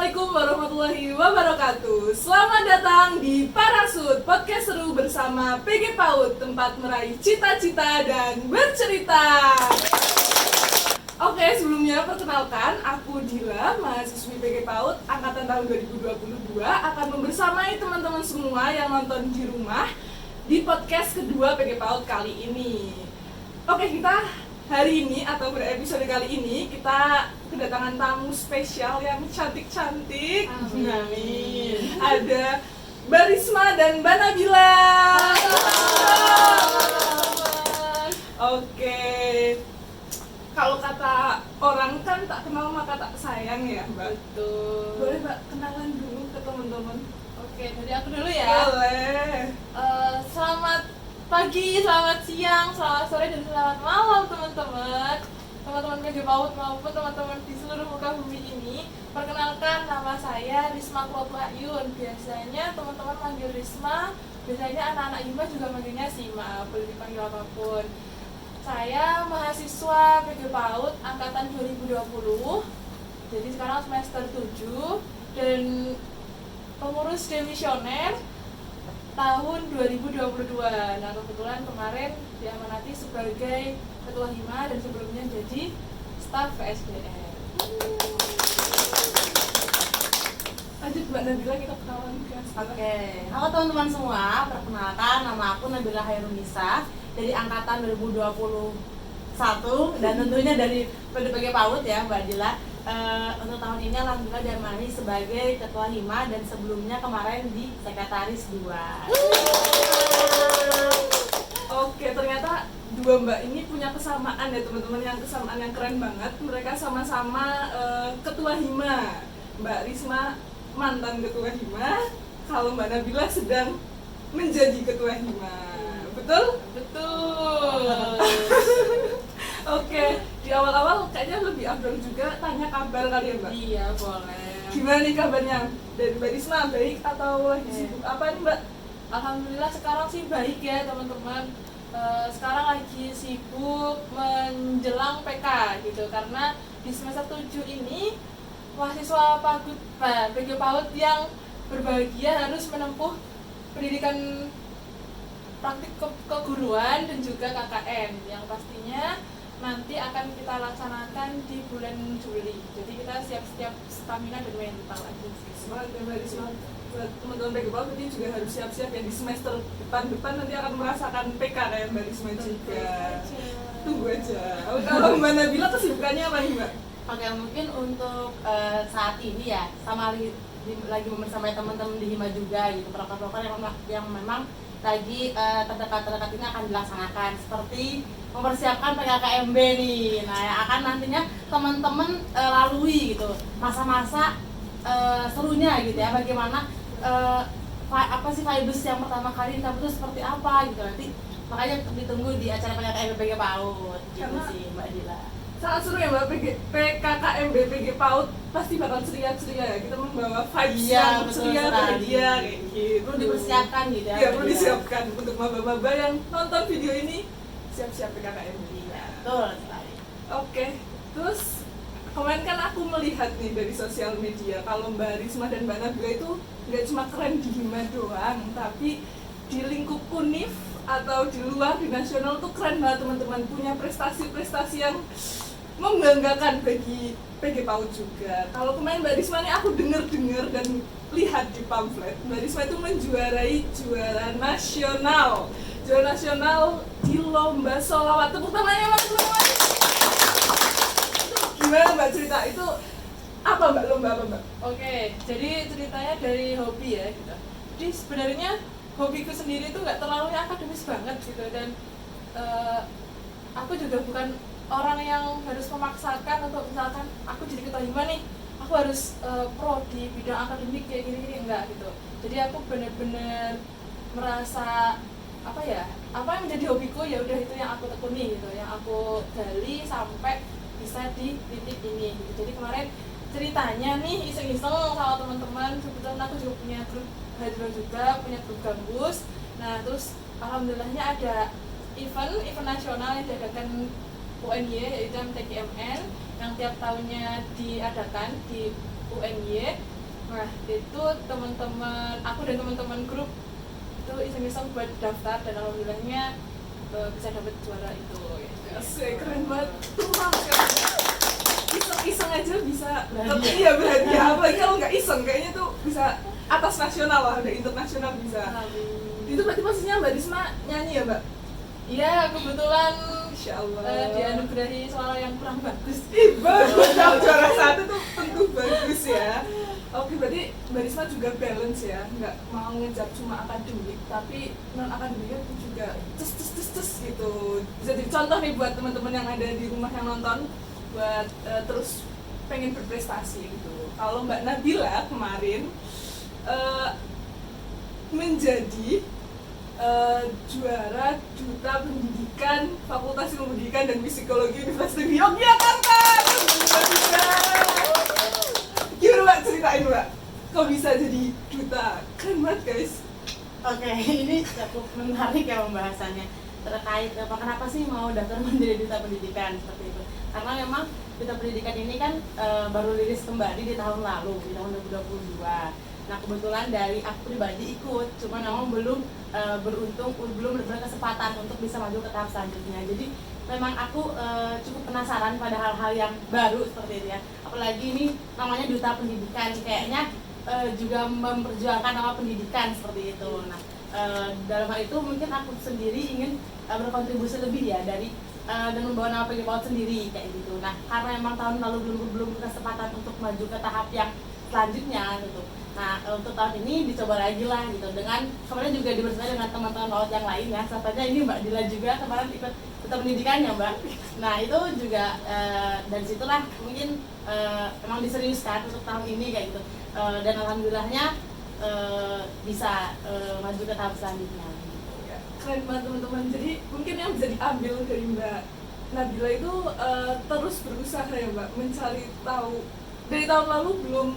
Assalamualaikum warahmatullahi wabarakatuh. Selamat datang di Parasut, podcast seru bersama PG PAUD, tempat meraih cita-cita dan bercerita. Oke, sebelumnya perkenalkan, aku Dila, mahasiswi PG PAUD angkatan tahun 2022, akan membersamai teman-teman semua yang nonton di rumah di podcast kedua PG PAUD kali ini. Oke, kita hari ini atau berepisode kali ini kita kedatangan tamu spesial yang cantik-cantik. Amin. Ada Mbak Risma dan Mbak Nabila. Oke. Kalau kata orang kan tak kenal maka tak sayang ya, Mbak. Betul. Boleh Mbak kenalan dulu ke teman-teman? Oke, dari aku dulu ya. Boleh. Selamat pagi, selamat siang, selamat sore, dan selamat malam teman-teman. Teman-teman PG PAUD maupun teman-teman di seluruh muka bumi ini. Perkenalkan, nama saya Risma Klotu Ayun. Biasanya teman-teman manggil Risma, biasanya anak-anak Hima juga manggilnya Sima, boleh dipanggil apapun. Saya mahasiswa PG PAUD angkatan 2020. Jadi sekarang semester 7 dan pengurus demisioner tahun 2022. Nah, kebetulan kemarin diamanati sebagai ketua Hima dan sebelumnya jadi staf PSDM. Lanjut Mbak Nabila, kita kenalan guys. Oke, halo teman-teman semua, perkenalkan nama aku Nabila Hairunisa dari angkatan 2021 dan tentunya dari PG PAUD ya Mbak Dila. Untuk tahun ini alhamdulillah diamani sebagai ketua Hima dan sebelumnya kemarin di sekretaris 2. Oke, ternyata dua mbak ini punya kesamaan ya teman-teman, yang kesamaan yang keren banget. Mereka sama-sama ketua Hima. Mbak Risma mantan ketua Hima, kalau Mbak Nabila sedang menjadi ketua Hima. Betul? Betul. Oke, di awal-awal kayaknya lebih afdol juga tanya kabar kali ya Mbak? Iya, boleh. Gimana nih kabarnya? Dari Mbak Risma, baik atau lagi sibuk apa nih Mbak? Alhamdulillah sekarang sih baik ya teman-teman. Sekarang lagi sibuk menjelang PK gitu, karena di semester 7 ini mahasiswa PG PAUD yang berbahagia harus menempuh pendidikan praktik keguruan dan juga KKN yang pastinya nanti akan kita laksanakan di bulan Juli. Jadi kita siap-siap stamina dan mental aja sih. Semangat ya Mbak Risma. Buat teman-teman PG PAUD berarti juga harus siap-siap ya, di semester depan nanti akan merasakan PK kayak Mbak Risma juga. Tunggu aja. Kalau Mbak Nabila kesibukannya apa nih Mbak? Oke, mungkin untuk saat ini ya sama lagi membersamai teman-teman di Hima juga gitu, proker-proker yang memang lagi terdekat ini akan dilaksanakan, seperti mempersiapkan PKKMB nih. Nah, yang akan nantinya teman-teman lalui gitu masa-masa serunya gitu ya, bagaimana apa sih vibes yang pertama kali kita itu seperti apa gitu. Nanti makanya ditunggu di acara PKKMB PG PAUD gitu sih Mbak Dila. Sangat seru ya Mbak, PKKMB PG PAUD pasti bakal ceria-ceria ya. Kita membawa vibes yang ceria, bahagia kayak gitu. Perlu dipersiapkan gitu ya. Iya, perlu disiapkan untuk maba-maba yang nonton video ini, siap-siap PKKMB. Iya, betul sekali. Oke, terus kemarin kan aku melihat nih dari sosial media kalau Mbak Risma dan Mbak Nabila itu nggak cuma keren di Hima doang, tapi di lingkup UNIF atau di luar, di nasional tuh keren banget teman-teman, punya prestasi-prestasi yang membanggakan bagi PG PAUD juga. Kalau kemarin Mbak Risma nih aku dengar dan lihat di pamflet, Mbak Risma itu menjuarai juara nasional di lomba sholawat. Tepuk tangannya Mas teman-teman. Itu gimana Mbak cerita? Itu apa Mbak, lomba apa Mbak? Oke, jadi ceritanya dari hobi ya gitu. Jadi sebenarnya hobiku sendiri itu nggak terlalu akademis banget gitu, dan aku juga bukan orang yang harus memaksakan untuk misalkan aku jadi ketua Hima nih, aku harus pro di bidang akademik kayak gini-gini, enggak gitu. Jadi aku benar-benar merasa apa yang menjadi hobiku ya udah itu yang aku tekuni gitu, yang aku gali sampai bisa di titik ini gitu. Jadi kemarin ceritanya nih iseng-iseng sama teman-teman, kebetulan aku juga punya grup Hadro juga, punya grup Gambus. Nah terus alhamdulillahnya ada event nasional yang diadakan UNY, yaitu MTQMN, yang tiap tahunnya diadakan di UNY. Nah, itu teman-teman aku dan teman-teman grup itu iseng-iseng buat daftar dan alhamdulillahnya bisa dapat juara itu. Asik, keren banget. Wah, keren. Iseng-iseng aja bisa Berhadiah. iya berhadiah. Apalagi kalau nggak iseng kayaknya tuh bisa atas nasional lah, udah internasional bisa. Itu berarti posisinya Mbak Risma nyanyi ya, Mbak? Iya, kebetulan Insya Allah. dianugerahi suara yang kurang bagus. Ih, bagus. Kalau juara satu tuh tentu bagus ya. Oke, berarti Mbak Risma juga balance ya, nggak mau ngejar cuma akademik, tapi non akademiknya pun juga tes gitu. Bisa jadi contoh nih buat teman-teman yang ada di rumah yang nonton, buat terus pengen berprestasi gitu. Kalau Mbak Nabila kemarin menjadi juara duta pendidikan Fakultas Ilmu Pendidikan dan Psikologi Universitas Negeri Yogyakarta. Gimana Mbak, ceritain Mbak, kok bisa jadi duta? Keren banget guys. Oke, ini cukup menarik ya pembahasannya terkait kenapa sih mau daftar menjadi duta pendidikan seperti itu. Karena memang duta pendidikan ini kan baru rilis kembali di tahun lalu, di tahun 2022. Nah kebetulan dari aku pribadi ikut, cuman memang belum belum berkesempatan untuk bisa maju ke tahap selanjutnya. Jadi memang aku cukup penasaran pada hal-hal yang baru seperti itu ya. Apalagi ini namanya duta pendidikan, kayaknya juga memperjuangkan nama pendidikan seperti itu. Nah dalam hal itu mungkin aku sendiri ingin berkontribusi lebih ya dari dan membawa nama PG PAUD sendiri kayak gitu. Nah karena memang tahun lalu belum berkesempatan untuk maju ke tahap yang selanjutnya gitu. Nah untuk tahun ini dicoba lagi lah gitu, dengan kemarin juga bersama dengan teman-teman PAUD yang lain ya. Contohnya ini Mbak Dila juga kemarin ikut duta pendidikannya Mbak. Nah itu juga dari situlah mungkin emang diseriuskan untuk tahun ini kayak gitu. Dan alhamdulillahnya bisa maju ke tahap selanjutnya. Keren banget teman-teman. Jadi mungkin yang bisa diambil dari Mbak Nabila itu terus berusaha ya Mbak, mencari tahu. Dari tahun lalu belum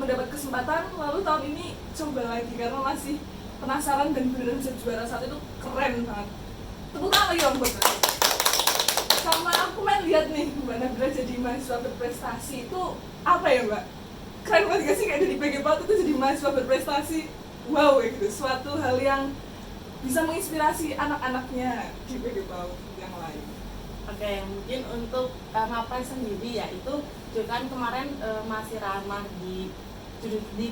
mendapat kesempatan, lalu tahun ini coba lagi karena masih penasaran dan beneran bisa juara satu. Itu keren banget. Tepuk tangan lagi Om. Sama aku main lihat nih Mbak Nabila jadi mahasiswa berprestasi itu apa ya Mbak? Keren banget gak sih kayak dari PG PAUD itu jadi mahasiswa berprestasi? Wow ya gitu, suatu hal yang bisa menginspirasi anak-anaknya di PG PAUD yang lain. Oke, mungkin untuk Mapres sendiri ya itu juga kan kemarin masih ramah di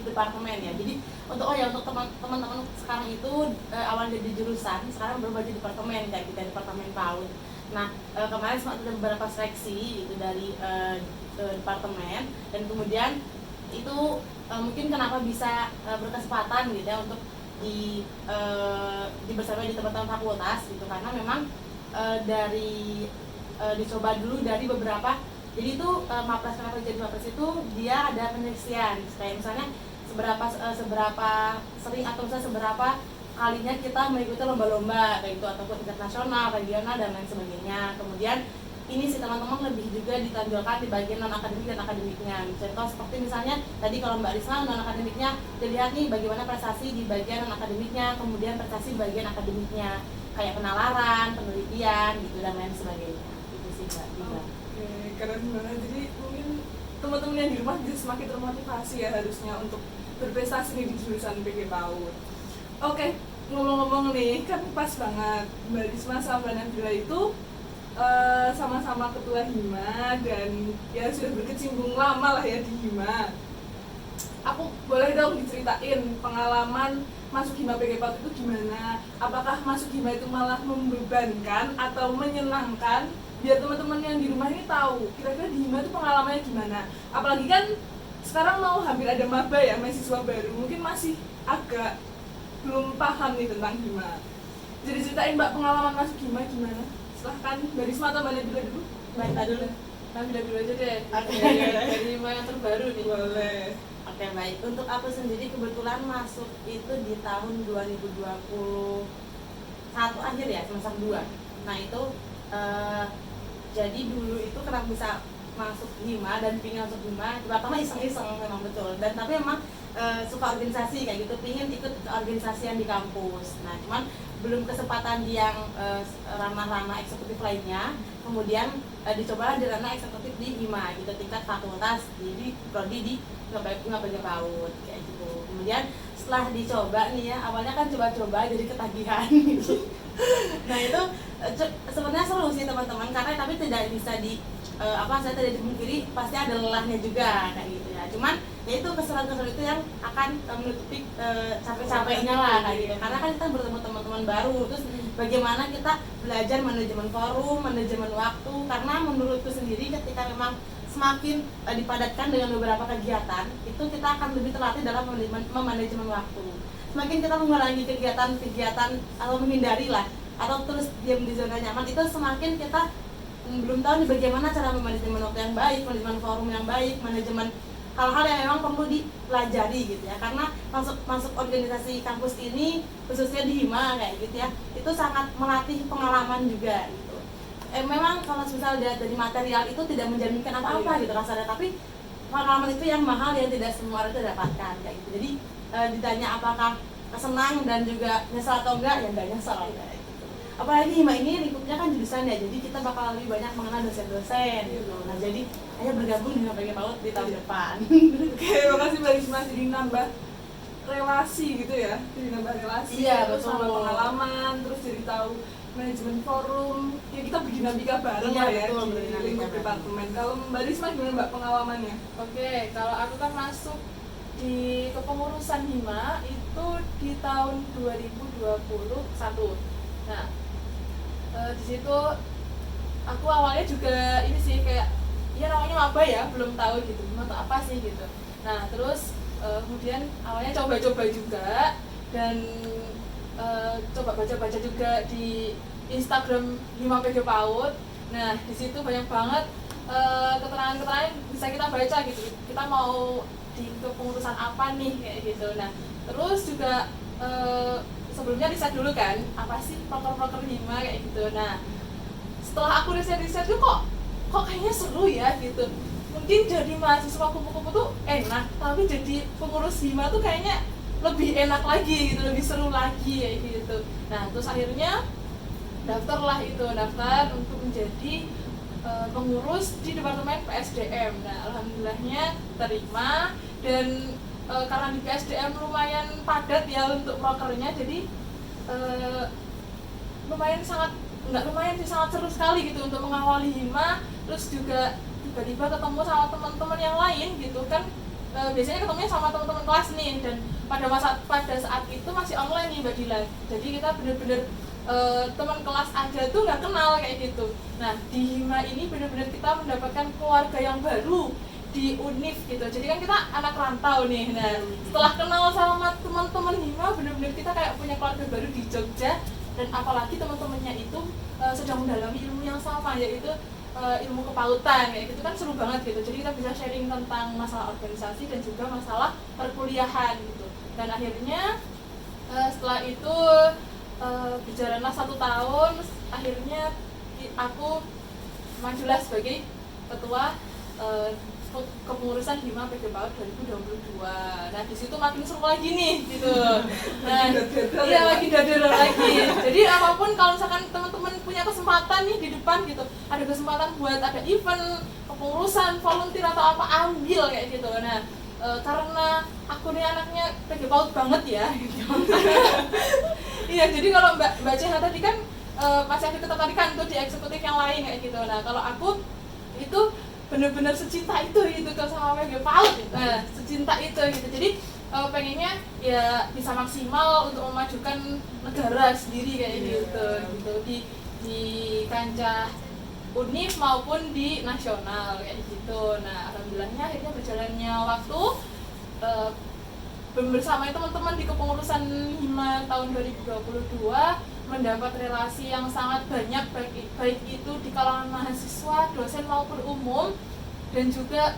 departemen ya. Jadi untuk untuk teman-teman sekarang itu awal jadi jurusan, sekarang berubah jadi departemen kayak kita departemen PAUD. Nah kemarin sempat ada beberapa seleksi itu dari departemen dan kemudian itu mungkin kenapa bisa berkesempatan gitu ya untuk bersama di teman-teman fakultas gitu, karena memang dicoba dulu dari beberapa. Jadi itu Mapres, kenapa jadi Mapres itu dia ada penyeleksian kayak misalnya seberapa sering atau misalnya seberapa kalinya kita mengikuti lomba-lomba kayak itu ataupun tingkat nasional, regional dan lain sebagainya. Kemudian ini si teman-teman lebih juga ditonjolkan di bagian non akademik dan akademiknya. Contoh seperti misalnya tadi kalau Mbak Risma non akademiknya dilihat nih bagaimana prestasi di bagian non akademiknya, kemudian prestasi di bagian akademiknya kayak penalaran, penelitian gitu dan lain sebagainya. Itu sih Mbak. Oke, keren banget. Jadi mungkin teman-teman yang di rumah bisa semakin termotivasi ya harusnya untuk berprestasi nih di jurusan PG PAUD. Oke, ngomong-ngomong nih, kan pas banget Mbak Risma sama Mbak Nabila itu sama-sama ketua Hima dan ya sudah berkecimpung lama lah ya di Hima. Aku boleh dong diceritain pengalaman masuk Hima PG PAUD itu gimana? Apakah masuk Hima itu malah membebankan atau menyenangkan? Biar teman-teman yang di rumah ini tahu kira-kira di Hima itu pengalamannya gimana. Apalagi kan sekarang mau hampir ada maba ya, mahasiswa baru, mungkin masih agak belum paham nih tentang Hima. Jadi ceritain Mbak pengalaman masuk Hima gimana? Silahkan Mbak Risma atau Mbak Nabila dulu? Mbak dulu. Nabila dulu aja deh. Oke. Dari Hima yang terbaru nih. Boleh. Oke baik, untuk aku sendiri kebetulan masuk itu di tahun 2021 akhir ya, semester 2. Nah itu jadi dulu itu kenapa bisa masuk Hima dan pingin masuk Hima, pertama iseng-iseng memang betul, dan tapi memang suka organisasi kayak gitu, pingin ikut organisasi yang di kampus. Nah cuman belum kesempatan di yang ranah-ranah eksekutif lainnya, kemudian dicobalah di ranah eksekutif di Hima gitu, tingkat fakultas, jadi prodi di bunga bagi PAUD kayak gitu. Kemudian setelah dicoba nih ya, awalnya kan coba-coba jadi ketagihan gitu. Nah itu sebenarnya seru sih teman-teman, karena tapi tidak bisa saya tidak dipungkiri pasti ada lelahnya juga kayak gitu ya. Cuman ya itu keseruan-keseruan itu yang akan menutupi capek-capeknya lah kayak gitu. Karena kan kita bertemu teman-teman baru, terus bagaimana kita belajar manajemen forum, manajemen waktu. Karena menurutku sendiri ketika memang semakin dipadatkan dengan beberapa kegiatan, itu kita akan lebih terlatih dalam memanajemen waktu. Semakin kita mengurangi kegiatan-kegiatan atau menghindari lah, atau terus diam di zona nyaman, itu semakin kita belum tahu nih bagaimana cara memanajemen waktu yang baik, manajemen forum yang baik, manajemen hal-hal yang memang perlu dipelajari gitu ya. Karena masuk organisasi kampus ini, khususnya di HIMA kayak gitu ya, itu sangat melatih pengalaman juga gitu. Memang kalau misal dari material itu tidak menjaminkan apa-apa gitu kasarnya, tapi pengalaman itu yang mahal yang tidak semua orang itu dapatkan kayak gitu. Jadi ditanya apakah senang dan juga nyesel atau enggak, ya enggak nyesel kayak gitu. Apalagi HIMA ini lingkupnya kan jurusan ya, jadi kita bakal lebih banyak mengenal dosen-dosen gitu. Nah jadi ayo bergabung dengan PG PAUD di tahun depan. Oke, makasih Mbak Risma, jadi nambah relasi gitu ya, jadi nambah relasi, Iya, terus betul. nambah pengalaman, terus jadi tahu manajemen forum, ya kita berdinamika bareng Iya, lah ya betul, di berdinamika lingkup bareng. departemen. Kalau Mbak Risma gimana Mbak pengalamannya? Oke, kalau aku kan masuk di kepengurusan HIMA itu di tahun 2021. Nah, di situ aku awalnya juga ini sih kayak ya namanya maba ya, belum tahu gitu atau apa sih gitu. Nah, terus kemudian awalnya coba-coba juga dan coba baca-baca juga di Instagram HIMA PG PAUD. Nah, di situ banyak banget keterangan-keterangan yang bisa kita baca gitu. Kita mau di kepengurusan apa nih kayak gitu. Nah, terus juga sebelumnya riset dulu kan, apa sih proker-proker HIMA kayak gitu. Nah, setelah aku riset tuh kok kayaknya seru ya gitu. Mungkin jadi mahasiswa kupu-kupu tuh enak, tapi jadi pengurus HIMA tuh kayaknya lebih enak lagi gitu, lebih seru lagi kayak gitu. Nah, terus akhirnya daftar untuk menjadi pengurus di Departemen PSDM. Nah, alhamdulillahnya terima, dan karena di PSDM lumayan padat ya untuk prokernya, jadi sangat seru sekali gitu untuk mengawali HIMA. Terus juga tiba-tiba ketemu sama teman-teman yang lain gitu kan. Biasanya ketemunya sama teman-teman kelas nih, dan pada saat itu masih online nih Mbak Dila. Jadi kita bener-bener teman kelas aja tuh nggak kenal kayak gitu. Nah, di HIMA ini bener-bener kita mendapatkan keluarga yang baru di UNIF gitu. Jadi kan kita anak rantau nih. Nah, setelah kenal sama teman-teman HIMA, bener-bener kita kayak punya keluarga baru di Jogja. Dan apalagi teman-temannya itu sedang mendalami ilmu yang sama, yaitu ilmu kepautan kayak gitu kan, seru banget gitu. Jadi kita bisa sharing tentang masalah organisasi dan juga masalah perkuliahan gitu. Dan akhirnya setelah itu berjalanlah 1 tahun, akhirnya aku majulah sebagai ketua kepengurusan HIMA PG PAUD 2022. Nah, di situ makin seru lagi nih gitu. Nah, iya lagi dadar lagi. Jadi apapun kalau misalkan teman-teman punya kesempatan nih di depan gitu, ada kesempatan buat ada event, kepengurusan, volunteer atau apa, ambil kayak gitu. Nah, karena aku nih anaknya PG PAUD banget ya gitu. Iya, jadi kalau Mbak Ceha tadi kan masih ada ketertarikan tuh di eksekutif yang lain kayak gitu. Nah, kalau aku itu benar-benar secinta itu gitu sama PG PAUD. Nah, secinta itu gitu. Jadi pengennya ya bisa maksimal untuk memajukan negara sendiri kayak gitu di kancah UNIF maupun di nasional kayak gitu. Nah, alhamdulillahnya akhirnya berjalannya waktu bersama teman-teman di kepengurusan HIMA tahun 2022 mendapat relasi yang sangat banyak, baik itu di kalangan mahasiswa, dosen maupun umum, dan juga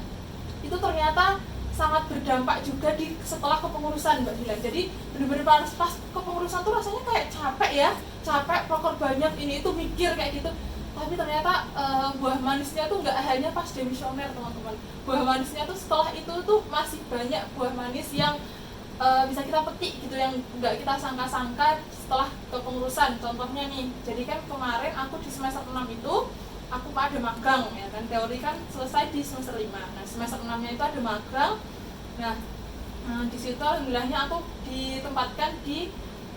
itu ternyata sangat berdampak juga di setelah kepengurusan Mbak Dila. Jadi benar-benar pas kepengurusan tuh rasanya kayak capek proker banyak ini itu mikir kayak gitu. Tapi ternyata buah manisnya tuh nggak hanya pas demisioner teman-teman. Buah manisnya tuh setelah itu tuh masih banyak buah manis yang bisa kita petik gitu, yang nggak kita sangka-sangka setelah kepengurusan. Contohnya nih, jadi kan kemarin aku di semester 6 itu aku ada magang ya kan, teori kan selesai di semester 5. Nah, semester 6 nya itu ada magang Nah, di situ alhamdulillahnya aku ditempatkan di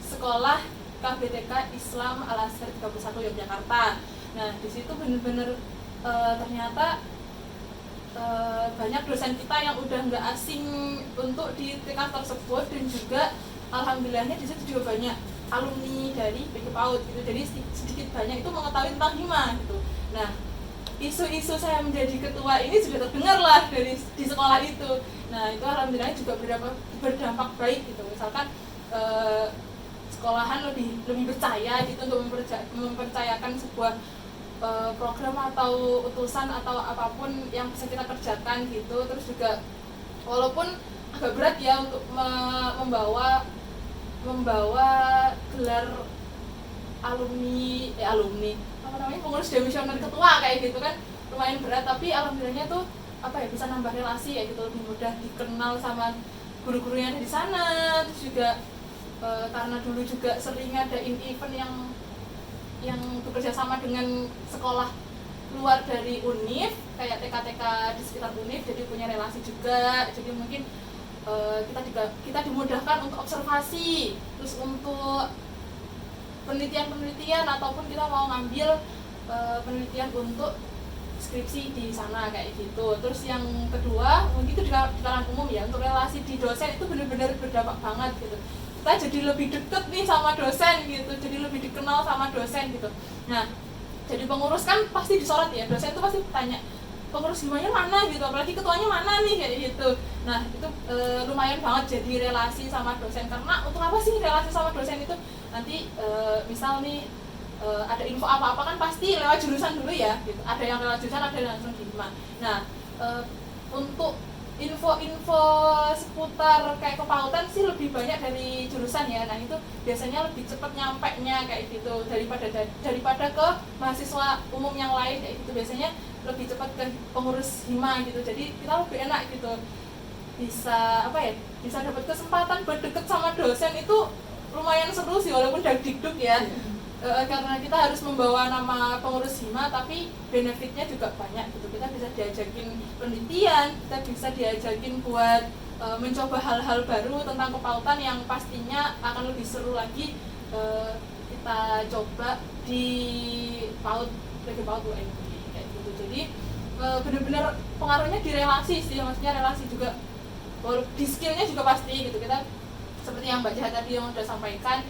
sekolah KBTK Islam Al Azhar 31 Yogyakarta. Nah, di situ bener-bener ternyata banyak dosen kita yang udah nggak asing untuk di tingkat tersebut, dan juga alhamdulillahnya di situ juga banyak alumni dari PG PAUD gitu. Jadi sedikit banyak itu mengetahui tentang hima gitu. Nah, isu-isu saya menjadi ketua ini sudah terdengar lah di sekolah itu. Nah, itu alhamdulillah juga berdampak baik gitu. Misalkan sekolahan lebih percaya gitu untuk mempercayakan sebuah program atau utusan atau apapun yang bisa kita kerjakan gitu. Terus juga walaupun agak berat ya untuk membawa gelar alumni apa namanya, pengurus demisioner ketua kayak gitu kan, lumayan berat, tapi alhamdulillahnya tuh bisa nambah relasi ya gitu, lebih mudah dikenal sama guru-guru yang ada di sana. Terus juga karena dulu juga sering ada event yang bekerja sama dengan sekolah luar dari UNIF, kayak TK-TK di sekitar UNIF, jadi punya relasi juga. Jadi mungkin kita dimudahkan untuk observasi, terus untuk penelitian ataupun kita mau ngambil penelitian untuk skripsi di sana kayak gitu. Terus yang kedua mungkin itu di kalangan umum ya, untuk relasi di dosen itu benar-benar berdampak banget gitu. Kita jadi lebih deket nih sama dosen gitu, jadi lebih dikenal sama dosen gitu. Nah, jadi pengurus kan pasti disorot ya, dosen itu pasti tanya pengurus himanya mana gitu, apalagi ketuanya mana nih kayak gitu. Nah, itu lumayan banget jadi relasi sama dosen. Karena untuk apa sih relasi sama dosen itu? Nanti misal nih ada info apa-apa kan pasti lewat jurusan dulu ya gitu. Ada yang lewat jurusan, ada yang langsung di hima. Nah, untuk info-info seputar kayak kepautan sih lebih banyak dari jurusan ya. Nah, itu biasanya lebih cepat nyampainya kayak gitu daripada ke mahasiswa umum yang lain kayak gitu. Biasanya lebih cepat ke pengurus hima gitu. Jadi kita lebih enak gitu. Bisa dapat kesempatan buat deket sama dosen itu lumayan seru sih, walaupun dagdikduk ya. Karena kita harus membawa nama pengurus hima, tapi benefitnya juga banyak gitu. Kita bisa diajakin penelitian, kita bisa diajakin buat mencoba hal-hal baru tentang kepautan yang pastinya akan lebih seru lagi kita coba di PG PAUD UNB kayak gitu. Jadi benar-benar pengaruhnya di relasi sih, maksudnya relasi juga, di skillnya juga pasti gitu. Kita seperti yang Mbak Jahat tadi yang udah sampaikan,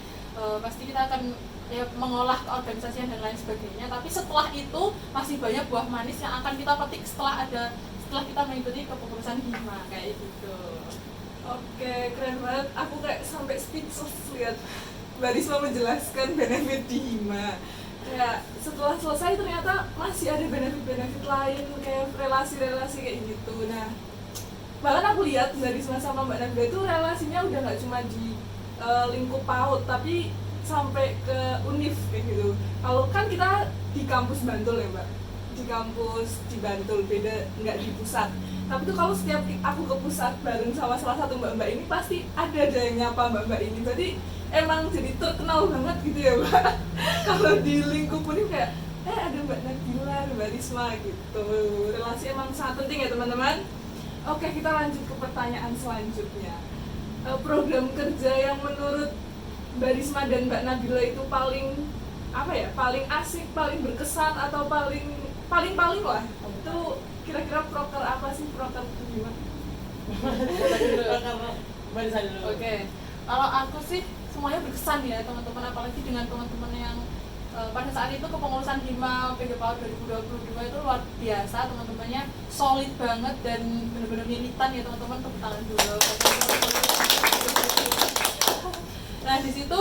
pasti kita akan ya mengolah keorganisasian dan lain sebagainya, tapi setelah itu masih banyak buah manis yang akan kita petik setelah kita mengikuti kepengurusan hima kayak gitu. Oke, keren banget. Aku kayak sampai speechless lihat Mbak Risma menjelaskan benefit di hima. Kayak setelah selesai ternyata masih ada benefit-benefit lain kayak relasi-relasi kayak gitu. Nah, bahkan aku lihat Mbak Risma sama Mbak Nabila itu relasinya udah nggak cuma di lingkup PAUD, tapi sampai ke UNIF kayak gitu. Kalau kan kita di kampus Bantul ya Mbak, di kampus di Bantul, beda nggak di pusat. Tapi tuh kalau setiap aku ke pusat bareng sama salah satu mbak-mbak ini pasti ada yang nyapa mbak-mbak ini. Jadi emang jadi terkenal banget gitu ya Mbak. Kalau di lingkup UNIF kayak ada Mbak Nabila, Mbak Risma gitu. Relasi emang sangat penting ya teman-teman. Oke, kita lanjut ke pertanyaan selanjutnya. Program kerja yang menurut Mbak Risma dan Mbak Nabila itu paling asik, paling berkesan, atau paling lah, itu kira-kira proker apa sih? Proker itu gimana? Mbak Nisa dulu. Oke, kalau aku sih semuanya berkesan ya teman-teman, apalagi dengan teman-teman yang pada saat itu kepengurusan hima PG PAUD 2022 itu luar biasa, teman-temannya solid banget dan benar-benar militan ya teman-teman. Tepuk tangan dulu. Nah, di situ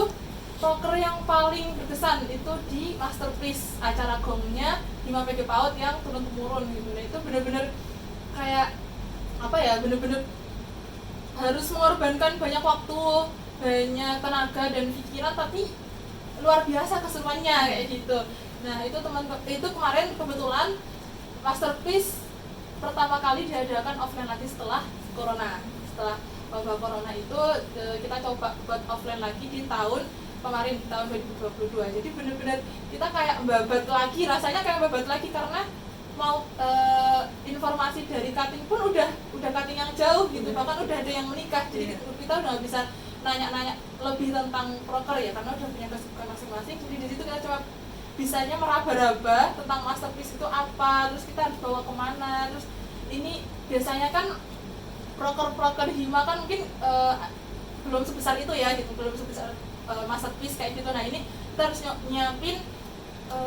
proker yang paling berkesan itu di Masterpiece, acara gongnya hima PG PAUD yang turun-temurun gitu. Nah, itu benar-benar kayak benar-benar harus mengorbankan banyak waktu, banyak tenaga dan pikiran, tapi luar biasa keseruannya kayak gitu. Nah, itu kemarin kebetulan Masterpiece pertama kali diadakan offline lagi setelah corona. Setelah wabah corona itu kita coba buat offline lagi di tahun kemarin, di tahun 2022. Jadi benar-benar kita kayak babat lagi, rasanya kayak babat lagi karena mau informasi dari cutting pun udah cutting yang jauh gitu, bahkan udah ada yang menikah, jadi kita udah nggak bisa nanya-nanya lebih tentang proker ya, karena udah punya kesibukan masing-masing. Jadi di situ kita cuma bisanya meraba-raba tentang masterpiece itu apa, terus kita harus bawa kemana. Terus ini biasanya kan proker hima kan mungkin belum sebesar itu ya gitu, belum sebesar masterpiece kayak gitu. Nah ini kita harus nyiapin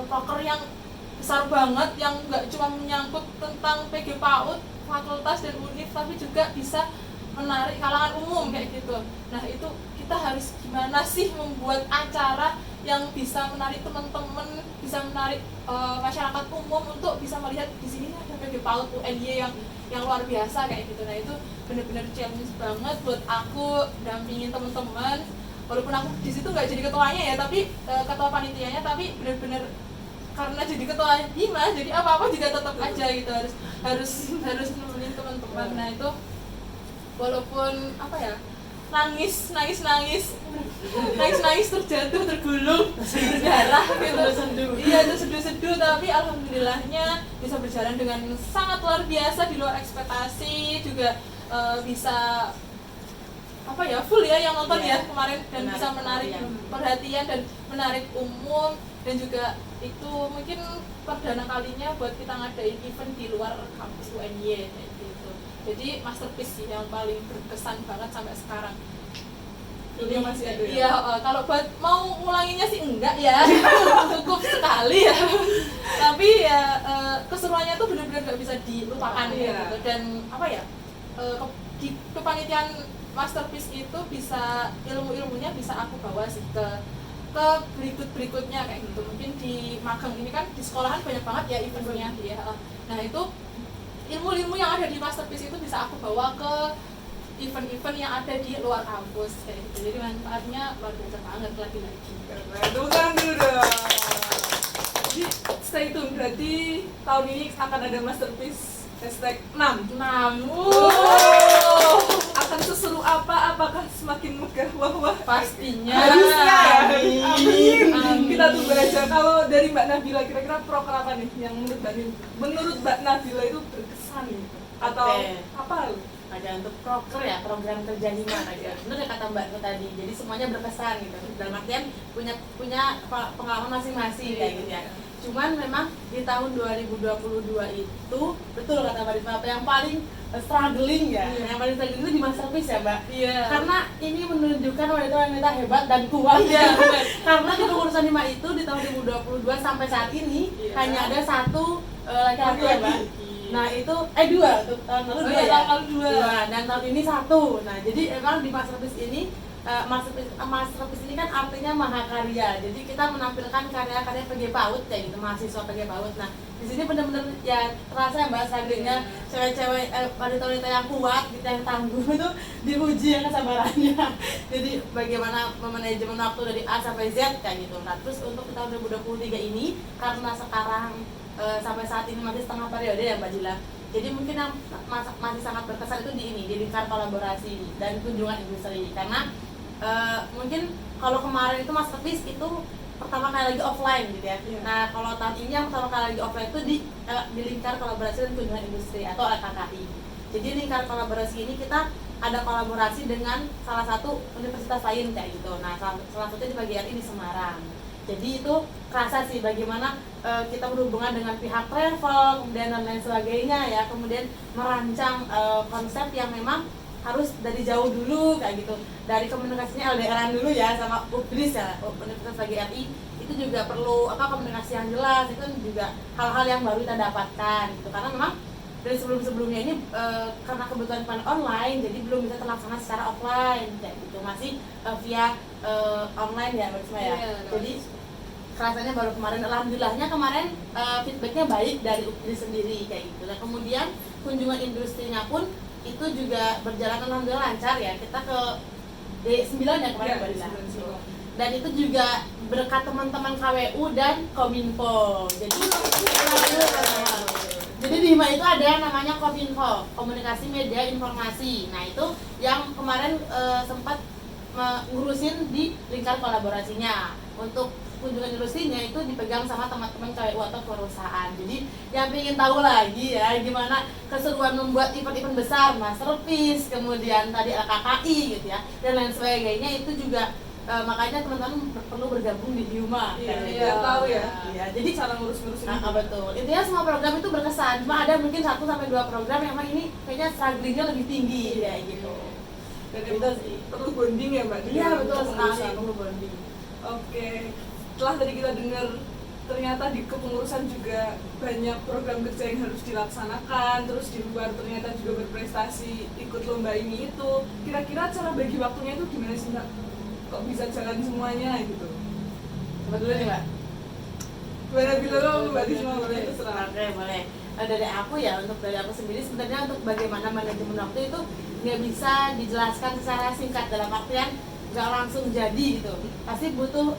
proker yang besar banget, yang nggak cuma menyangkut tentang PG PAUD, fakultas dan univ, tapi juga bisa menarik kalangan umum kayak gitu. Nah itu kita harus gimana sih membuat acara yang bisa menarik teman-teman, bisa menarik masyarakat umum untuk bisa melihat di sini ada PG PAUD UNY yang luar biasa kayak gitu. Nah itu benar-benar challenge banget buat aku dampingin teman-teman, walaupun aku di situ nggak jadi ketuanya ya, tapi ketua panitianya, tapi benar-benar karena jadi ketua hima, jadi apa-apa juga tetap aja gitu, harus nemenin teman-teman. Nah itu walaupun apa ya, nangis terjatuh, tergulung, berdarah gitu, iya terseduh-seduh, tapi alhamdulillahnya bisa berjalan dengan sangat luar biasa, di luar ekspektasi juga. Bisa apa ya, full ya yang nonton ya kemarin, dan bisa menarik perhatian dan menarik umum, dan juga itu mungkin perdana kalinya buat kita ngadain event di luar kampus UNY kayak gitu. Jadi masterpiece sih yang paling berkesan banget sampai sekarang. Ini masih ada ya? Iya, kalau buat mau ngulanginya sih enggak ya, cukup sekali ya. Tapi ya keseruannya tuh benar-benar nggak bisa dilupakan gitu. Dan apa ya, di kepanitiaan masterpiece itu bisa ilmunya bisa aku bawa sih ke berikutnya kayak gitu. Mungkin di magang ini kan di sekolahan banyak banget ya eventnya ya. Nah itu ilmu yang ada di masterpiece itu bisa aku bawa ke event-event yang ada di luar kampus kayak gitu. Jadi manfaatnya luar biasa banget lagi-lagi. Tepuk tangan dulu dong. Jadi stay tune, berarti tahun ini akan ada masterpiece #6. Akan seseru apa? Apakah semakin megah? Wah Pastinya. Harusnya ya. Amin. Kita tunggu aja. Kalau dari Mbak Nabila, kira-kira proker apa nih yang menurut Mbak Nabila itu berkesan gitu? Atau apa? Ada untuk proker ya, program kerja hima aja. Bener ya kata Mbak tadi. Jadi semuanya berkesan gitu. Dalam artian punya pengalaman masing-masing kayak gitu ya. Cuman memang di tahun 2022 itu betul kata Mbak Risma, apa yang paling struggling ya, yang paling struggling itu di masterpiece ya Mbak. Karena ini menunjukkan wanita-wanita hebat dan kuat ya. Karena di pengurusan hima itu di tahun 2022 sampai saat ini hanya ada satu laki-laki ya Mbak. Nah itu dua, tahun lalu dua, dan tahun ini satu. Nah jadi emang di masterpiece ini masterpiece ini kan artinya mahakarya. Jadi kita menampilkan karya-karya PG PAUD kayak gitu, mahasiswa PG PAUD. Nah di sini benar-benar ya terasa ya Mbak, seandainya cewek-cewek wanita-wanita yang kuat gitu, yang tangguh itu diuji ya kesabarannya. Jadi bagaimana manajemen waktu dari A sampai Z kayak gitu. Nah terus untuk tahun 2023 ini karena sekarang sampai saat ini masih setengah periode ya Mbak Jila. Jadi mungkin yang masih sangat berkesan itu di lingkar kolaborasi dan kunjungan industri, karena mungkin kalau kemarin itu masterpiece itu pertama kali lagi offline gitu ya. Nah kalau tahun ini yang pertama kali lagi offline itu di lingkar kolaborasi dan kunjungan industri atau LKKI. Jadi lingkar kolaborasi ini kita ada kolaborasi dengan salah satu universitas lain kayak gitu. Nah salah satunya di PGRI di Semarang. Jadi itu kerasa sih bagaimana kita berhubungan dengan pihak travel kemudian dan lain sebagainya ya, kemudian merancang konsep yang memang harus dari jauh dulu kayak gitu, dari komunikasinya LDR-an dulu ya sama UPDIS ya, Universitas PGRI itu juga perlu komunikasi yang jelas. Itu juga hal-hal yang baru kita dapatkan gitu, karena memang dari sebelum-sebelumnya ini karena kebutuhan event online jadi belum bisa terlaksana secara offline kayak gitu, masih via online ya Mbak Risma ya. Jadi rasanya baru kemarin, alhamdulillahnya kemarin feedbacknya baik dari UPDIS sendiri kayak gitu. Dan kemudian kunjungan industrinya pun itu juga berjalan alhamdulillah lancar ya. Kita ke D9 ya kemarin Mbak Risma. Dan itu juga berkat teman-teman KWU dan Kominfo. Jadi di HIMA itu ada yang namanya Kominfo, Komunikasi Media Informasi. Nah itu yang kemarin sempat ngurusin di lingkar kolaborasinya untuk kunjungan universitinya itu dipegang sama teman-teman KWU atau perusahaan. Jadi yang ingin tahu lagi ya gimana keseruan membuat event-event besar, masterpiece, kemudian tadi ada KKI gitu ya, dan lain sebagainya, itu juga makanya teman-teman perlu bergabung di Hima. Iya, tahu ya. Iya, jadi cara ngurus-ngurus ini. betul. Intinya semua program itu berkesan. Cuma ada mungkin 1 sampai 2 program yang memang ini kayaknya strugglingnya lebih tinggi kayak gitu. Dan Itu emang sih. perlu bonding ya Mbak? Iya, betul sekali, kepengurusan. perlu bonding. Oke, setelah tadi kita dengar ternyata di kepengurusan juga banyak program kerja yang harus dilaksanakan, terus di luar ternyata juga berprestasi ikut lomba ini itu. Kira-kira cara bagi waktunya itu gimana sih Mbak? Kok bisa jalan semuanya gitu? Coba dulu nih, Mbak. Gimana bilang Mbak Risma, boleh terserah. Oke, boleh. Dari aku ya, untuk dari aku sendiri sebenarnya untuk bagaimana manajemen waktu itu nggak bisa dijelaskan secara singkat, dalam artian nggak langsung jadi gitu. Pasti butuh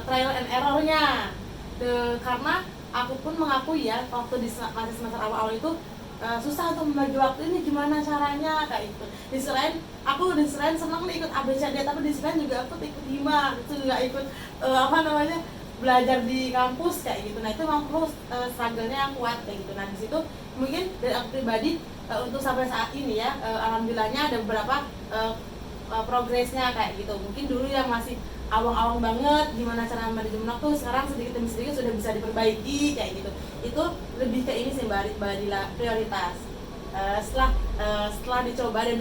trial and error-nya. Karena aku pun mengakui ya, waktu di masih semester awal-awal itu susah untuk membagi waktu ini, gimana caranya kayak gitu. Di selain senang nih ikut ABCD, tapi di selain juga aku ikut Hima, itu juga ikut belajar di kampus kayak gitu. Nah itu memang perlu struggle-nya yang kuat kayak gitu. Nah di situ mungkin dari aku pribadi untuk sampai saat ini ya, alhamdulillahnya ada beberapa progresnya kayak gitu. Mungkin dulu yang masih awang-awang banget gimana cara manajemen waktu, sekarang sedikit demi sedikit sudah bisa diperbaiki kayak gitu. Itu lebih ke ini sih Mbak Dila, prioritas. Setelah dicoba dan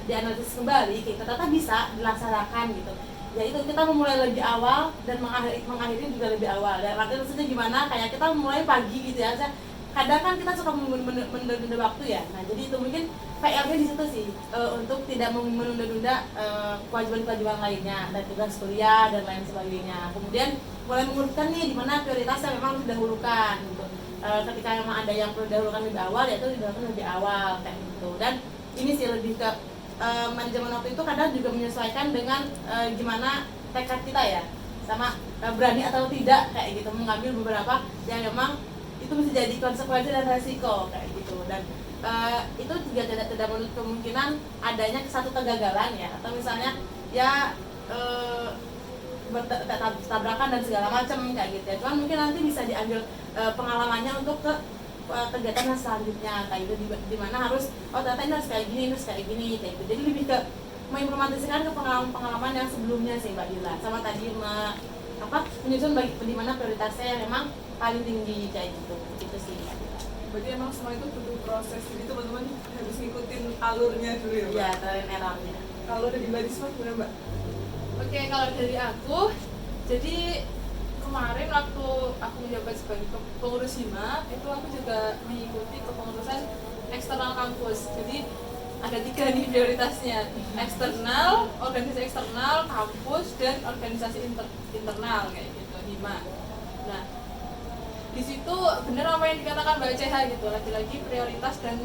dianalisis kembali, ternyata bisa dilaksanakan gitu. Ya itu kita memulai lebih awal dan mengakhiri juga lebih awal. Dan artinya maksudnya gimana, kayak kita mulai pagi gitu ya. Kadang kan kita suka menunda-nunda waktu ya. Nah jadi itu mungkin PR-nya di situ sih, untuk tidak menunda-nunda kewajiban-kewajiban lainnya, dan tugas kuliah dan lain sebagainya. Kemudian mulai mengurutkan nih di mana prioritasnya memang harus didahulukan gitu. Ketika memang ada yang perlu didahulukan lebih awal, ya itu didahulukan lebih awal kayak gitu. Dan ini sih lebih ke manajemen waktu itu kadang juga menyesuaikan dengan gimana tekad kita ya, sama berani atau tidak kayak gitu mengambil beberapa yang memang itu bisa jadi konsekuensi dan resiko kayak gitu. Dan itu juga tidak menutup kemungkinan adanya satu kegagalan ya, atau misalnya ya tabrakan dan segala macam kayak gitu ya. Cuman mungkin nanti bisa diambil pengalamannya untuk ke kegiatan yang selanjutnya kayak gitu, di mana harus ternyata ini harus kayak gini kayak gitu. Jadi lebih ke mengimplementasikan ke pengalaman yang sebelumnya sih Mbak Dila, sama tadi menyusun di mana prioritasnya yang memang paling tinggi kayak gitu. Gitu sih Mbak Dila. Berarti emang semua itu butuh proses, jadi teman-teman harus ngikutin alurnya dulu ya Mbak? Iya, trial and error-nya. Kalau dari Mbak Risma gimana Mbak? Oke, kalau dari aku, jadi kemarin waktu aku menjabat sebagai pengurus Hima, itu aku juga mengikuti kepengurusan eksternal kampus. Jadi ada 3 nih prioritasnya: eksternal, organisasi eksternal, kampus, dan organisasi internal kayak gitu, Hima. Nah, di situ benar apa yang dikatakan Mbak CH gitu, lagi-lagi prioritas dan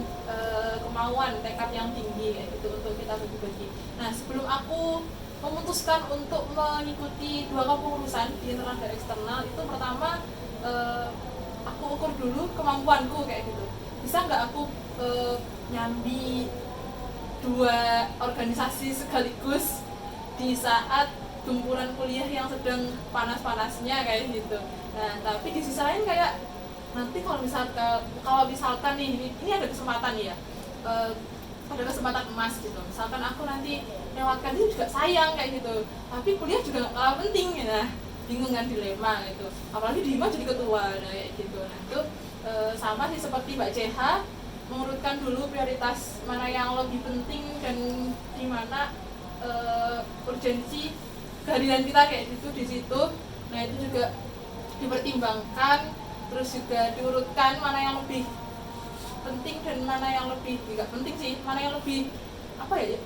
kemauan, tekad yang tinggi kayak gitu untuk kita bagi-bagi. Nah, sebelum aku memutuskan untuk mengikuti 2 kepengurusan di internal dan eksternal, itu pertama aku ukur dulu kemampuanku kayak gitu. Bisa nggak aku nyambi 2 organisasi sekaligus di saat gempuran kuliah yang sedang panas-panasnya kayak gitu. Nah, tapi di sisi lain kayak nanti kalau misalkan nih ini ada kesempatan ya, ada kesempatan emas gitu. Misalkan aku nanti lewatkan itu juga sayang kayak gitu. Tapi kuliah juga nggak kalah penting ya. Bingung kan, dilema gitu. Apalagi di Hima jadi ketua kayak gitu. Nah itu sama sih seperti Mbak CH, mengurutkan dulu prioritas mana yang lebih penting dan di mana urgensi kehadiran kita kayak gitu di situ. Nah itu juga dipertimbangkan, terus juga diurutkan mana yang lebih penting dan mana yang lebih tidak penting sih, mana yang lebih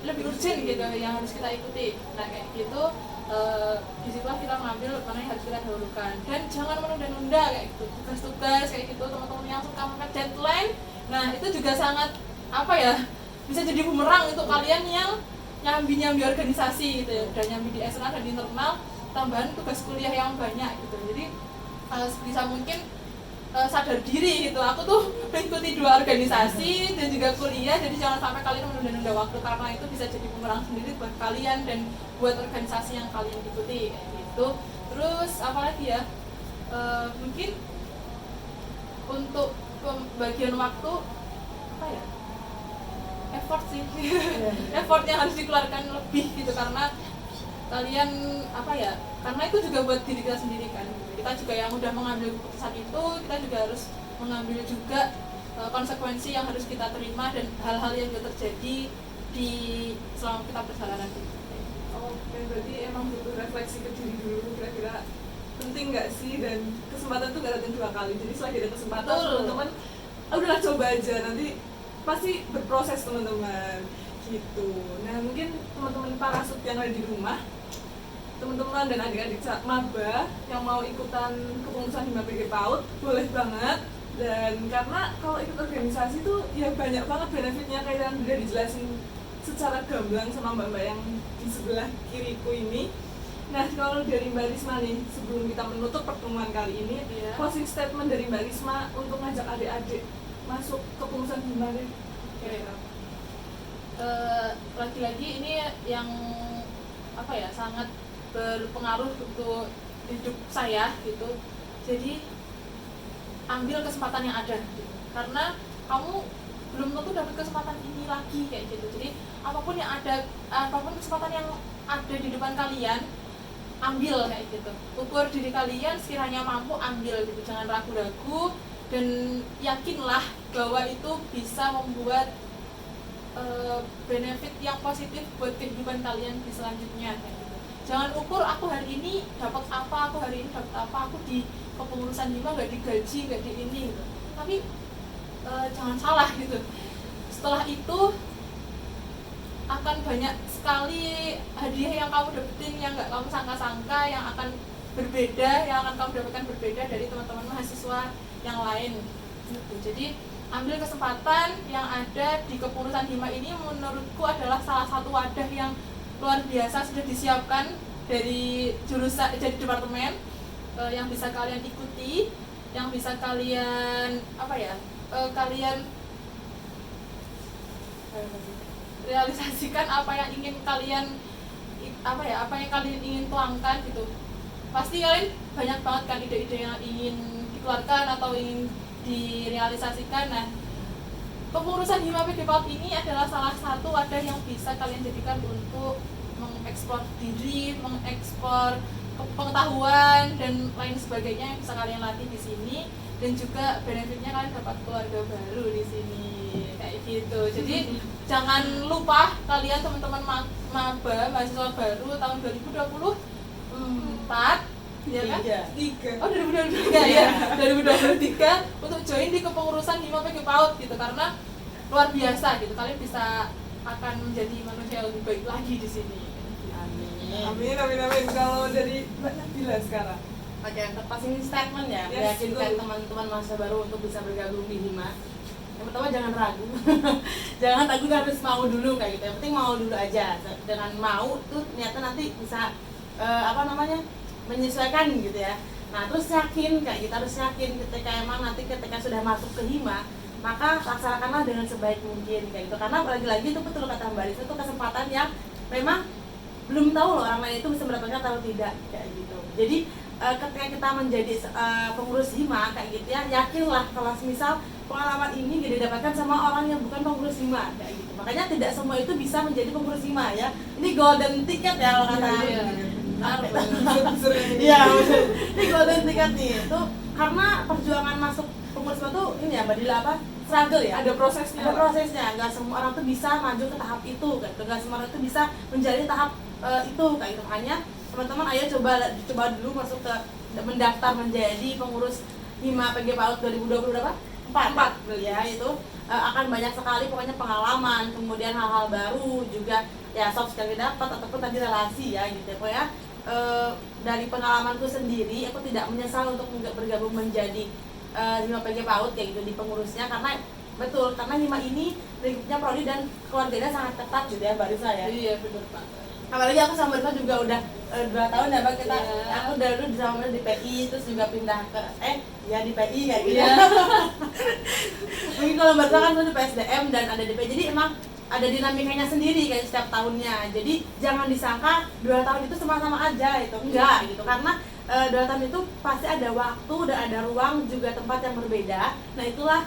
lebih urgent gitu yang harus kita ikuti. Nah kayak gitu, disitulah kita mengambil mana yang harus kita dahulukan, dan jangan menunda-nunda kayak gitu tugas-tugas kayak gitu. Teman-teman yang suka mepet deadline, nah itu juga sangat bisa jadi bumerang untuk kalian yang nyambi organisasi gitu ya, udah nyambi di eksternal dan di internal, tambahan tugas kuliah yang banyak gitu. Jadi sebisa mungkin sadar diri gitu, aku tuh mengikuti 2 organisasi dan juga kuliah, jadi jangan sampai kalian menunda-nunda waktu, karena itu bisa jadi bumerang sendiri buat kalian dan buat organisasi yang kalian ikuti kayak gitu. gitu. Terus apalagi ya, mungkin untuk pembagian waktu apa ya, effort sih effort yang harus dikeluarkan lebih gitu, karena kalian apa ya, karena itu juga buat diri kita sendiri kan. Kita juga yang udah mengambil keputusan itu, kita juga harus mengambil juga konsekuensi yang harus kita terima dan hal-hal yang juga terjadi di selama kita perjalanan itu. Oke, berarti emang butuh refleksi ke diri dulu, kira-kira penting nggak sih, dan kesempatan tuh gak datang 2 kali, jadi selagi ada kesempatan teman-teman udahlah coba aja, nanti pasti berproses teman-teman gitu. Nah mungkin teman-teman parasut yang ada di rumah, teman-teman dan adik-adik maba yang mau ikutan kepengurusan Hima PG PAUD boleh banget. Dan karena kalau ikut organisasi tuh ya banyak banget benefitnya, kayak yang udah dijelasin secara gamblang sama mbak-mbak yang di sebelah kiriku ini. Nah kalau dari Mbak Risma nih, sebelum kita menutup pertemuan kali ini, closing statement dari Mbak Risma untuk ngajak adik-adik masuk kepengurusan Hima PG. Lagi-lagi ini yang apa ya, sangat berpengaruh untuk hidup saya gitu. Jadi ambil kesempatan yang ada gitu. Karena kamu belum tentu dapat kesempatan ini lagi kayak gitu. Jadi apapun yang ada, apapun kesempatan yang ada di depan kalian, ambil kayak gitu. Ukur diri kalian, sekiranya mampu ambil gitu. Jangan ragu-ragu dan yakinlah bahwa itu bisa membuat benefit yang positif buat kehidupan kalian di selanjutnya kayak gitu. Jangan ukur aku hari ini dapat apa, aku hari ini dapat apa, aku di kepengurusan Hima nggak digaji, nggak di ini gitu. Tapi jangan salah gitu. Setelah itu akan banyak sekali hadiah yang kamu dapetin yang nggak kamu sangka-sangka, yang akan berbeda, yang akan kamu dapatkan berbeda dari teman-teman mahasiswa yang lain gitu. Jadi ambil kesempatan yang ada di kepengurusan Hima ini, menurutku adalah salah satu wadah yang luar biasa sudah disiapkan dari jurusan, dari departemen, yang bisa kalian ikuti, yang bisa kalian apa ya, kalian realisasikan apa yang ingin kalian apa ya, apa yang kalian ingin tuangkan gitu. Pasti kalian banyak banget kan ide-ide yang ingin dikeluarkan atau ingin direalisasikan. Nah, kepengurusan Hima PG PAUD ini adalah salah satu wadah yang bisa kalian jadikan untuk mengekspor diri, mengekspor pengetahuan dan lain sebagainya yang bisa kalian latih di sini, dan juga benefitnya kalian dapat keluarga baru di sini kayak gitu. Jadi jangan lupa kalian teman-teman maba mahasiswa baru tahun 2024 ya kan? 3. Oh 2023 ya. 2023 untuk join di kepengurusan Hima PG PAUD gitu, karena luar biasa gitu. Kalian bisa akan menjadi manusia yang lebih baik lagi di sini. Amin, amin, amin. Kalau dari Mbak Nabila sekarang. Oke, untuk closing statement ya, meyakinkan teman-teman mahasiswa baru untuk bisa bergabung di Hima. Yang pertama jangan ragu, jangan ragu, harus mau dulu kayak gitu. Yang penting mau dulu aja. Dengan mau tuh ternyata nanti bisa menyesuaikan gitu ya. Nah terus yakin kayak kita harus yakin ketika emang nanti ketika sudah masuk ke Hima, maka laksanakanlah dengan sebaik mungkin kayak gitu. Karena lagi-lagi itu betul kata Mbak Risa, itu kesempatan yang memang belum tahu loh orang lain itu bisa mendapatkan atau tidak kayak gitu. Jadi ketika kita menjadi pengurus Hima kayak gitu ya, yakinlah kalau misal pengalaman ini gak didapatkan sama orang yang bukan pengurus Hima kayak gitu. Makanya tidak semua itu bisa menjadi pengurus Hima ya. Ini golden ticket ya kalau kata iya, ini golden ticket nih itu karena perjuangan masuk pengurus Hima tuh ini ya Mbak Dila apa? Struggle ya, ada prosesnya. Ada prosesnya, nggak semua orang tuh bisa maju ke tahap itu, nggak semua orang tuh bisa menjadi tahap itu kayak gitu. Makanya teman-teman ayo coba dulu masuk ke mendaftar menjadi pengurus Hima PG PAUD 2020 berapa? 4 ya, itu akan banyak sekali pokoknya pengalaman, kemudian hal-hal baru juga ya, soft skill dapat ataupun tadi relasi ya gitu. Pokoknya dari pengalamanku sendiri aku tidak menyesal untuk bergabung menjadi Hima PG PAUD kayak gitu di pengurusnya, karena betul karena Hima ini lingkupnya prodi dan keluarganya sangat ketat gitu ya Mbak Risa ya. Iya benar Pak. Apalagi aku sama Mbak Risa juga udah 2 tahun ya Mbak, kita aku dari dulu sama di PI terus juga pindah ke di PI kayak gitu. Mungkin kalau Mbak Risa kan di PSDM dan ada di PI, jadi emang ada dinamikanya sendiri kayak setiap tahunnya. Jadi jangan disangka 2 tahun itu sama-sama aja itu enggak gitu, karena 2 tahun itu pasti ada waktu dan ada ruang juga tempat yang berbeda. Nah itulah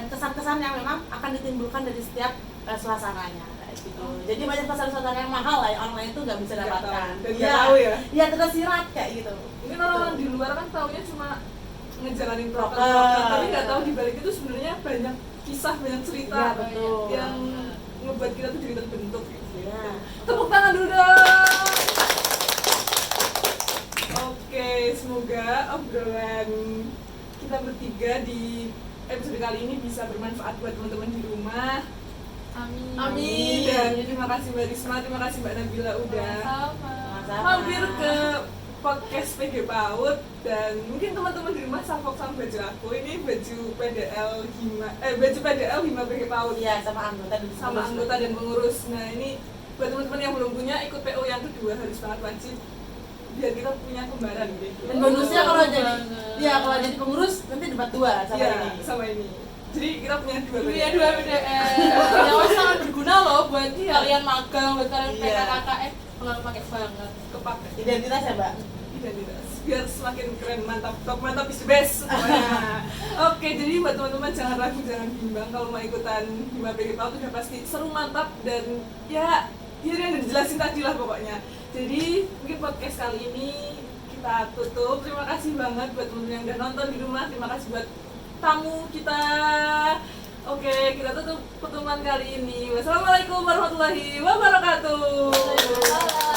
kesan-kesan yang memang akan ditimbulkan dari setiap suasananya kayak gitu. Jadi banyak kesan-kesan yang mahal lah yang orang lain itu nggak bisa Nggak dapatkan. tahu. Dan nggak tahu ya. Iya tersirat kayak gitu. Mungkin orang di luar kan taunya cuma ngejalanin Proker. proker, tapi nggak tahu di balik itu sebenarnya banyak kisah, banyak cerita Iya, betul. yang ngebuat kita tuh jadi terbentuk gitu. Iya. Tepuk tangan dulu dong. Oke, semoga obrolan kita bertiga di episode kali ini bisa bermanfaat buat teman-teman di rumah. Amin. Amin. Dan terima kasih Mbak Risma, terima kasih Mbak Nabila udah Sama-sama. mampir ke podcast PG PAUD. Dan mungkin teman-teman di rumah salvok sama baju aku, ini baju PDL Hima PG PAUD Iya, sama anggota dan sama anggota dan pengurus. Nah ini buat teman-teman yang belum punya, ikut PO yang kedua harus banget wajib biar kita punya kembaran gitu. Dan bonusnya kalau jadi banget. ya kalau jadi pengurus nanti dapat 2 sama Iya, ini. sama ini. Jadi kita punya dua Iya, 2 PDL. Yang pasti sangat berguna loh buat kalian magang, buat kalian Iya. PKKKN. Bakal pakai banget. kepakai Identitas ya, Mbak. identitas biar semakin keren, mantap, top, mantap is the best semuanya. Oke, jadi buat teman-teman jangan ragu, jangan bimbang kalau mau ikutan Hima PG PAUD udah pasti seru, mantap, dan ya yang dijelasin tadi lah pokoknya. Jadi mungkin podcast kali ini kita tutup. Terima kasih banget buat teman-teman yang udah nonton di rumah. Terima kasih buat tamu kita. Oke, kita tutup pertemuan kali ini. Wassalamualaikum warahmatullahi wabarakatuh. Waalaikumsalam.